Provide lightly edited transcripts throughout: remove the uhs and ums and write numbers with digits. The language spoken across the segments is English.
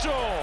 Mitchell.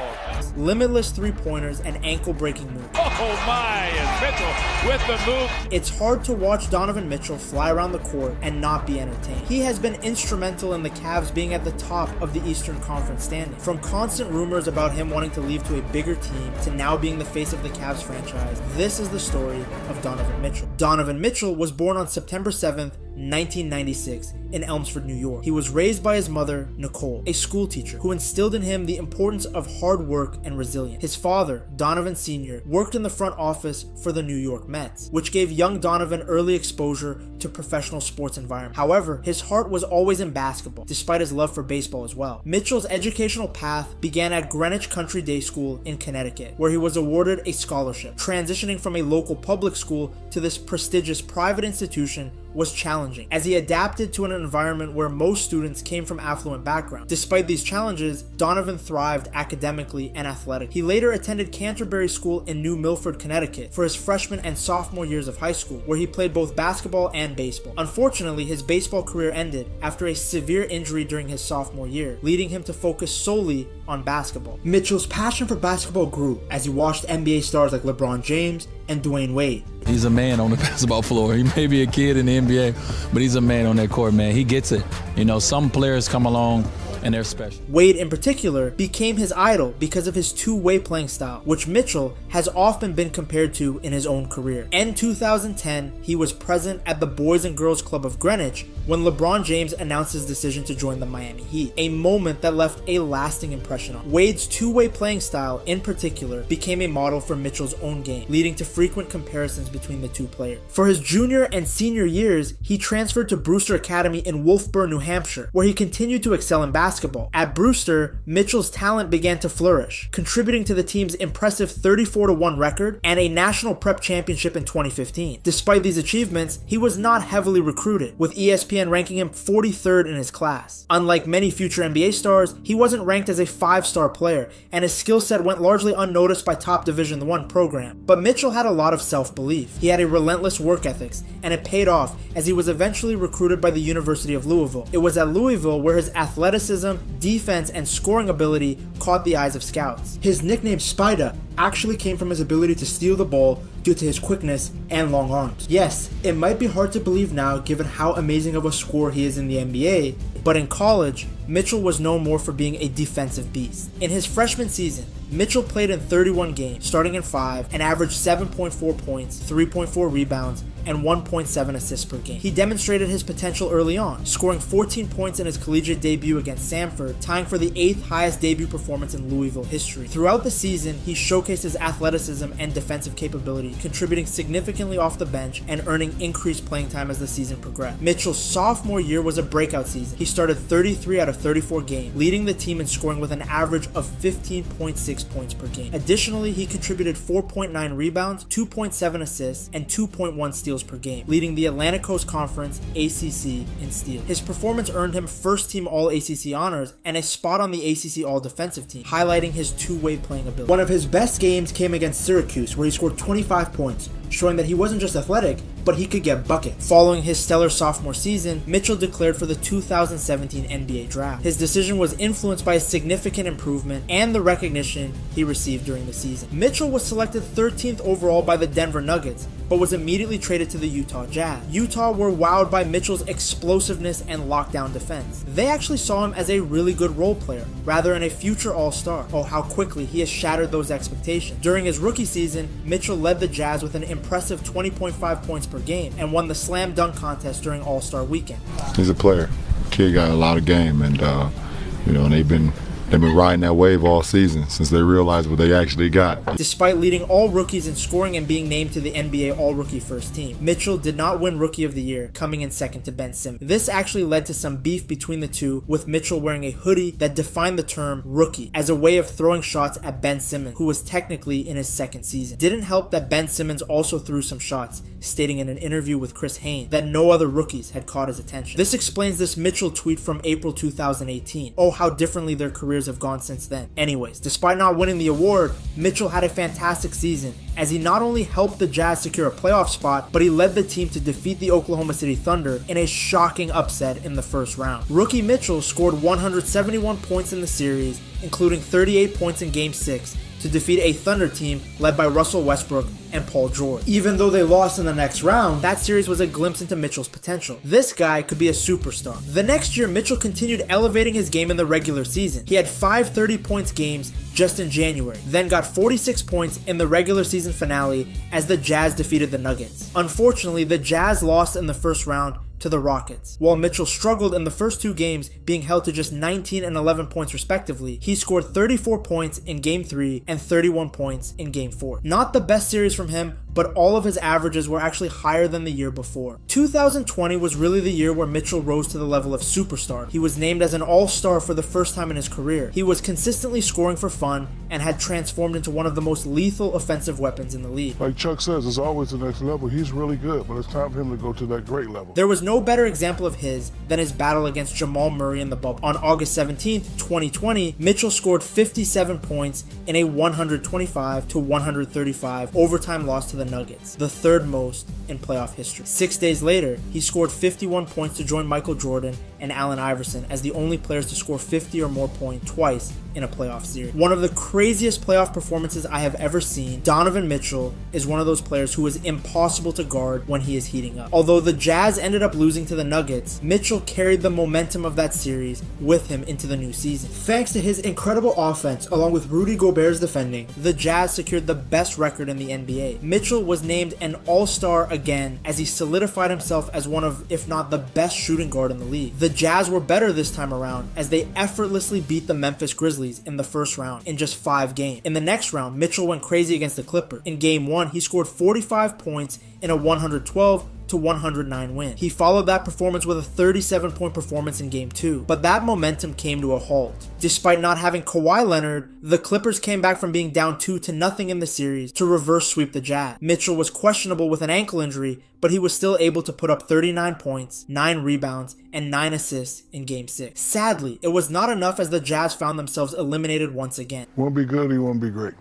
Limitless three-pointers and ankle-breaking moves. Oh my, and Mitchell with the move. It's hard to watch Donovan Mitchell fly around the court and not be entertained. He has been instrumental in the Cavs being at the top of the Eastern Conference standing. From constant rumors about him wanting to leave to a bigger team to now being the face of the Cavs franchise, this is the story of Donovan Mitchell. Donovan Mitchell was born on September 7th, 1996 in Elmsford, New York. He was raised by his mother, Nicole, a school teacher who instilled in him the importance of hard work and resilience. His father, Donovan Sr., worked in the front office for the New York Mets, which gave young Donovan early exposure to professional sports environment. However, his heart was always in basketball, despite his love for baseball as well. Mitchell's educational path began at Greenwich Country Day School in Connecticut, where he was awarded a scholarship. Transitioning from a local public school to this prestigious private institution was challenging, as he adapted to an environment where most students came from affluent backgrounds. Despite these challenges, Donovan thrived academically and athletically. He later attended Canterbury School in New Milford, Connecticut for his freshman and sophomore years of high school, where he played both basketball and baseball. Unfortunately, his baseball career ended after a severe injury during his sophomore year, leading him to focus solely on basketball. Mitchell's passion for basketball grew as he watched NBA stars like LeBron James and Dwayne Wade. He's a man on the basketball floor. He may be a kid in the NBA, but he's a man on that court, man. He gets it. You know, some players come along and they're special. Wade in particular became his idol because of his two-way playing style, which Mitchell has often been compared to in his own career. In 2010, he was present at the Boys and Girls Club of Greenwich when LeBron James announced his decision to join the Miami Heat, a moment that left a lasting impression on him. Wade's two-way playing style in particular became a model for Mitchell's own game, leading to frequent comparisons between the two players. For his junior and senior years, he transferred to Brewster Academy in Wolfboro, New Hampshire, where he continued to excel in basketball. At Brewster, Mitchell's talent began to flourish, contributing to the team's impressive 34-1 record and a national prep championship in 2015. Despite these achievements, he was not heavily recruited, with ESPN ranking him 43rd in his class. Unlike many future NBA stars, he wasn't ranked as a 5-star player, and his skill set went largely unnoticed by top Division I programs. But Mitchell had a lot of self-belief. He had a relentless work ethic, and it paid off as he was eventually recruited by the University of Louisville. It was at Louisville where his athleticism, defense, and scoring ability caught the eyes of scouts. His nickname Spider actually came from his ability to steal the ball due to his quickness and long arms. Yes, it might be hard to believe now given how amazing of a scorer he is in the NBA, but in college, Mitchell was known more for being a defensive beast. In his freshman season, Mitchell played in 31 games, starting in 5, and averaged 7.4 points, 3.4 rebounds, and 1.7 assists per game. He demonstrated his potential early on, scoring 14 points in his collegiate debut against Samford, tying for the 8th highest debut performance in Louisville history. Throughout the season, he showcased his athleticism and defensive capability, contributing significantly off the bench and earning increased playing time as the season progressed. Mitchell's sophomore year was a breakout season. He started 33 out of 34 games, leading the team in scoring with an average of 15.6 points per game. Additionally, he contributed 4.9 rebounds, 2.7 assists, and 2.1 steals per game, leading the Atlantic Coast Conference ACC in steals. His performance earned him first-team All-ACC honors and a spot on the ACC All-Defensive Team, highlighting his two-way playing ability. One of his best games came against Syracuse, where he scored 25 points, showing that he wasn't just athletic, but he could get buckets. Following his stellar sophomore season, Mitchell declared for the 2017 NBA Draft. His decision was influenced by a significant improvement and the recognition he received during the season. Mitchell was selected 13th overall by the Denver Nuggets, but was immediately traded to the Utah Jazz. Utah were wowed by Mitchell's explosiveness and lockdown defense. They actually saw him as a really good role player, rather than a future all-star. Oh, how quickly he has shattered those expectations. During his rookie season, Mitchell led the Jazz with an impressive 20.5 points per game and won the slam dunk contest during All-Star Weekend. He's a player. Kid got a lot of game, and and they've been riding that wave all season since they realized what they actually got. Despite leading all rookies in scoring and being named to the NBA All-Rookie First Team, Mitchell did not win Rookie of the Year, coming in second to Ben Simmons. This actually led to some beef between the two, with Mitchell wearing a hoodie that defined the term rookie as a way of throwing shots at Ben Simmons, who was technically in his second season. Didn't help that Ben Simmons also threw some shots, stating in an interview with Chris Haynes that no other rookies had caught his attention. This explains this Mitchell tweet from April 2018. Oh, how differently their careers years have gone since then. Anyways, despite not winning the award, Mitchell had a fantastic season, as he not only helped the Jazz secure a playoff spot, but he led the team to defeat the Oklahoma City Thunder in a shocking upset in the first round. Rookie Mitchell scored 171 points in the series, including 38 points in Game 6, to defeat a Thunder team led by Russell Westbrook and Paul George. Even though they lost in the next round, that series was a glimpse into Mitchell's potential. This guy could be a superstar. The next year, Mitchell continued elevating his game in the regular season. He had 5 30-point games just in January, then got 46 points in the regular season finale as the Jazz defeated the Nuggets. Unfortunately, the Jazz lost in the first round to the Rockets. While Mitchell struggled in the first 2 games, being held to just 19 and 11 points respectively, he scored 34 points in Game 3 and 31 points in Game 4. Not the best series from him, but all of his averages were actually higher than the year before. 2020 was really the year where Mitchell rose to the level of superstar. He was named as an all-star for the first time in his career. He was consistently scoring for fun and had transformed into one of the most lethal offensive weapons in the league. Like Chuck says, it's always the next level. He's really good, but it's time for him to go to that great level. There was no better example of his than his battle against Jamal Murray in the bubble. On August 17th, 2020, Mitchell scored 57 points in a 125-135 overtime loss to the Nuggets, the 3rd most in playoff history. 6 days later, he scored 51 points to join Michael Jordan and Allen Iverson as the only players to score 50 or more points twice in a playoff series. One of the craziest playoff performances I have ever seen. Donovan Mitchell is one of those players who is impossible to guard when he is heating up. Although the Jazz ended up losing to the Nuggets, Mitchell carried the momentum of that series with him into the new season. Thanks to his incredible offense, along with Rudy Gobert's defending, the Jazz secured the best record in the NBA. Mitchell was named an all-star again as he solidified himself as one of, if not the best shooting guard in the league. The Jazz were better this time around as they effortlessly beat the Memphis Grizzlies in the first round in just 5 games. In the next round, Mitchell went crazy against the Clippers. In Game 1, he scored 45 points in a 112-109 win. He followed that performance with a 37-point performance in Game 2, but that momentum came to a halt. Despite not having Kawhi Leonard, the Clippers came back from being down 2-0 in the series to reverse sweep the Jazz. Mitchell was questionable with an ankle injury, but he was still able to put up 39 points, 9 rebounds, and 9 assists in Game 6. Sadly, it was not enough as the Jazz found themselves eliminated once again. You want to be good or you want to be great?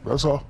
That's all.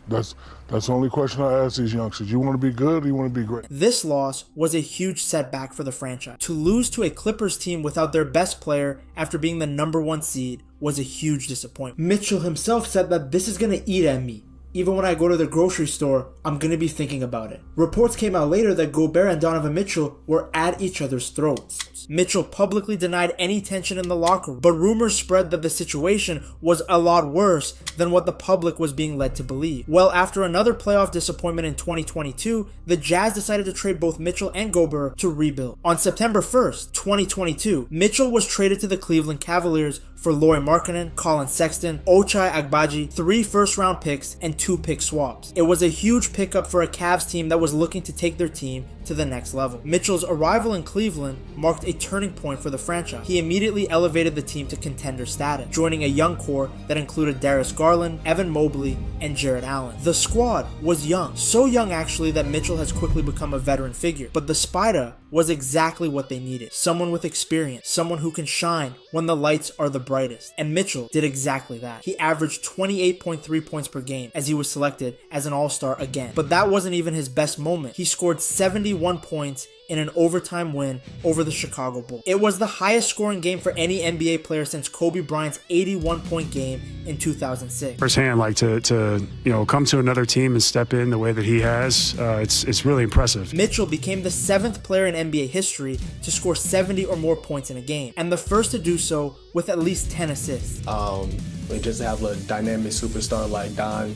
That's the only question I ask these youngsters. You want to be good or you want to be great? This loss was a huge setback for the franchise. To lose to a Clippers team without their best player after being the #1 seed was a huge disappointment. Mitchell himself said that this is going to eat at me. Even when I go to the grocery store, I'm going to be thinking about it. Reports came out later that Gobert and Donovan Mitchell were at each other's throats. Mitchell publicly denied any tension in the locker room, but rumors spread that the situation was a lot worse than what the public was being led to believe. Well, after another playoff disappointment in 2022, the Jazz decided to trade both Mitchell and Gobert to rebuild. On September 1st, 2022, Mitchell was traded to the Cleveland Cavaliers for Lauri Markkanen, Colin Sexton, Ochai Agbaji, 3 first-round picks, and 2 pick swaps. It was a huge pickup for a Cavs team that was looking to take their team to the next level. Mitchell's arrival in Cleveland marked a turning point for the franchise. He immediately elevated the team to contender status, joining a young core that included Darius Garland, Evan Mobley, and Jarrett Allen. The squad was young, so young actually that Mitchell has quickly become a veteran figure, but the Spider was exactly what they needed. Someone with experience, someone who can shine when the lights are the brightest, and Mitchell did exactly that. He averaged 28.3 points per game as he was selected as an all-star again, but that wasn't even his best moment. He scored 71 points in an overtime win over the Chicago Bulls. It was the highest scoring game for any NBA player since Kobe Bryant's 81-point game in 2006. Firsthand, like to come to another team and step in the way that he has, it's really impressive. Mitchell became the 7th player in NBA history to score 70 or more points in a game, and the first to do so with at least 10 assists. Just to have a dynamic superstar like Don,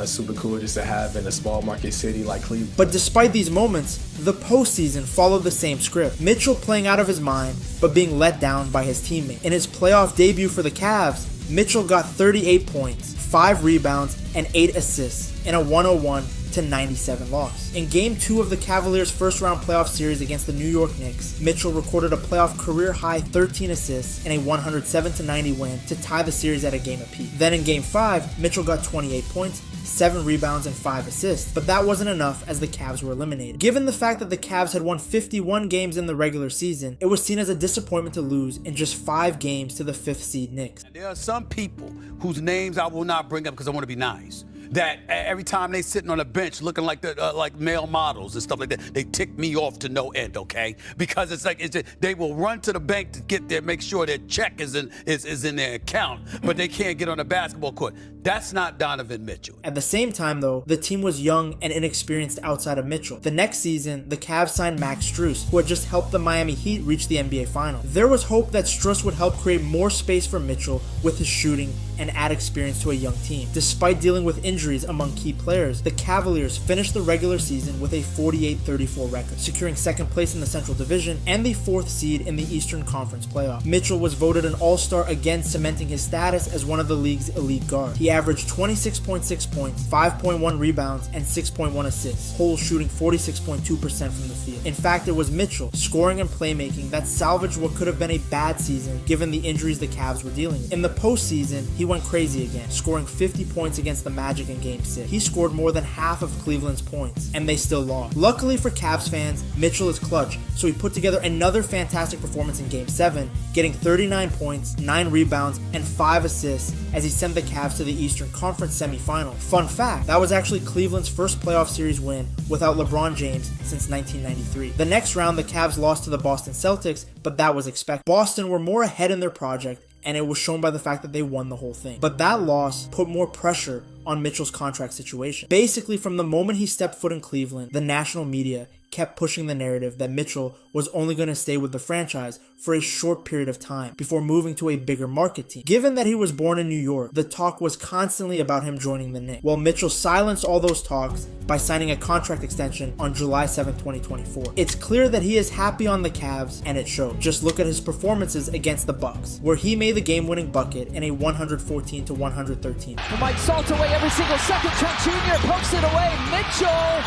super cool just to have in a small market city like Cleveland. But despite these moments, the postseason followed the same script. Mitchell playing out of his mind, but being let down by his teammate. In his playoff debut for the Cavs, Mitchell got 38 points, 5 rebounds, and 8 assists in a 101-97 loss. In Game 2 of the Cavaliers' first-round playoff series against the New York Knicks, Mitchell recorded a playoff career-high 13 assists in a 107-90 win to tie the series at a game apiece. Then in Game 5, Mitchell got 28 points, 7 rebounds, and 5 assists, but that wasn't enough as the Cavs were eliminated. Given the fact that the Cavs had won 51 games in the regular season, it was seen as a disappointment to lose in just 5 games to the 5th seed Knicks. There are some people whose names I will not bring up because I want to be nice, that every time they sitting on a bench looking like like male models and stuff like that, they tick me off to no end, okay? Because it's like they will run to the bank to get there, make sure their check is in their account, but they can't get on the basketball court. That's not Donovan Mitchell. At the same time though, the team was young and inexperienced outside of Mitchell. The next season, the Cavs signed Max Strus, who had just helped the Miami Heat reach the NBA Finals. There was hope that Strus would help create more space for Mitchell with his shooting and add experience to a young team. Despite dealing with injuries among key players, the Cavaliers finished the regular season with a 48-34 record, securing 2nd place in the Central Division and the 4th seed in the Eastern Conference playoff. Mitchell was voted an All-Star, again cementing his status as one of the league's elite guards. He averaged 26.6 points, 5.1 rebounds, and 6.1 assists, whole shooting 46.2% from the field. In fact, it was Mitchell, scoring and playmaking, that salvaged what could have been a bad season given the injuries the Cavs were dealing with. In the postseason, he went crazy again, scoring 50 points against the Magic in Game 6. He scored more than half of Cleveland's points, and they still lost. Luckily for Cavs fans, Mitchell is clutch, so he put together another fantastic performance in Game 7, getting 39 points, 9 rebounds, and 5 assists as he sent the Cavs to the Eastern Conference semifinal. Fun fact, that was actually Cleveland's first playoff series win without LeBron James since 1993. The next round, the Cavs lost to the Boston Celtics, but that was expected. Boston were more ahead in their project, and it was shown by the fact that they won the whole thing. But that loss put more pressure on Mitchell's contract situation. Basically, from the moment he stepped foot in Cleveland, the national media kept pushing the narrative that Mitchell was only going to stay with the franchise for a short period of time before moving to a bigger market team. Given that he was born in New York, the talk was constantly about him joining the Knicks. Well, Mitchell silenced all those talks by signing a contract extension on July 7, 2024. It's clear that he is happy on the Cavs, and it showed. Just look at his performances against the Bucks, where he made the game-winning bucket in a 114-113. Mike salts away every single second. Trent Jr. pokes it away. Mitchell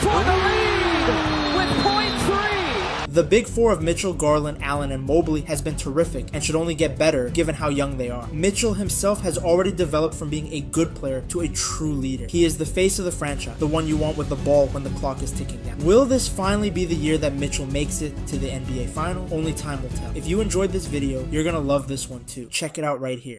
for the lead with .3. The big four of Mitchell, Garland, Allen, and Mobley has been terrific and should only get better given how young they are. Mitchell himself has already developed from being a good player to a true leader. He is the face of the franchise, the one you want with the ball when the clock is ticking down. Will this finally be the year that Mitchell makes it to the NBA Final? Only time will tell. If you enjoyed this video, you're gonna love this one too. Check it out right here.